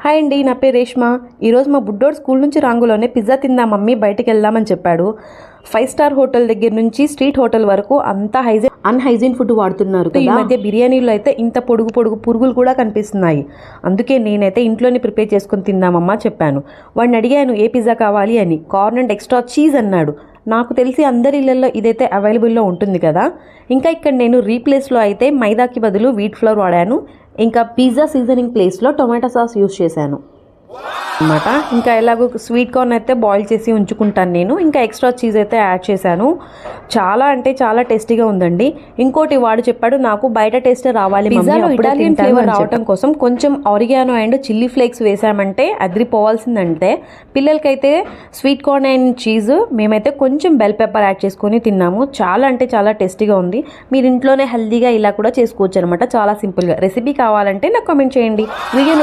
Hi అండి, నా పేరు రేష్మ. ఈరోజు మా బుడ్డోడు స్కూల్ నుంచి రాంగులోనే పిజ్జా తిందాం మమ్మీ, బయటకు వెళ్దామని చెప్పాడు. 5 స్టార్ హోటల్ దగ్గర నుంచి స్ట్రీట్ హోటల్ వరకు అంతా అన్హైజీన్ ఫుడ్ వాడుతున్నారు. ఈ మధ్య బిర్యానీలో అయితే ఇంత పొడుగు పురుగులు కూడా కనిపిస్తున్నాయి. అందుకే నేనైతే ఇంట్లోనే ప్రిపేర్ చేసుకుని తిందామమ్మా చెప్పాను. వాడిని అడిగాను ఏ పిజ్జా కావాలి అని. కార్న్ అండ్ ఎక్స్ట్రా చీజ్ అన్నాడు. నాకు తెలిసి అందరి ఇళ్లలో ఇదైతే అవైలబుల్లో ఉంటుంది కదా. ఇంకా ఇక్కడ నేను రీప్లేస్లో అయితే మైదాకి బదులు వీట్ ఫ్లోర్ వాడాను. ఇంకా పిజ్జా సీజనింగ్ ప్లేస్లో టొమాటో సాస్ యూస్ చేశాను అన్నమాట. ఇంకా ఎలాగో స్వీట్ కార్న్ అయితే బాయిల్ చేసి ఉంచుకుంటాను నేను. ఇంకా ఎక్స్ట్రా చీజ్ అయితే యాడ్ చేశాను. చాలా అంటే చాలా టేస్టీగా ఉందండి. ఇంకోటి వాడు చెప్పాడు, నాకు బయట టేస్ట్ రావాలి, పిజ్జాలో ఇటాలియన్ ఫ్లేవర్ రావడం కోసం కొంచెం ఆరిగానో అండ్ చిల్లీ ఫ్లేక్స్ వేసామంటే అదిరిపోవాల్సిందంటే. పిల్లలకైతే స్వీట్ కార్న్ అండ్ చీజ్, మేమైతే కొంచెం బెల్ పెప్పర్ యాడ్ చేసుకొని తిన్నాము. చాలా అంటే చాలా టేస్టీగా ఉంది. మీరు ఇంట్లోనే హెల్తీగా ఇలా కూడా చేసుకోవచ్చు అనమాట, చాలా సింపుల్గా. రెసిపీ కావాలంటే నాకు కామెంట్ చేయండి. వీడియో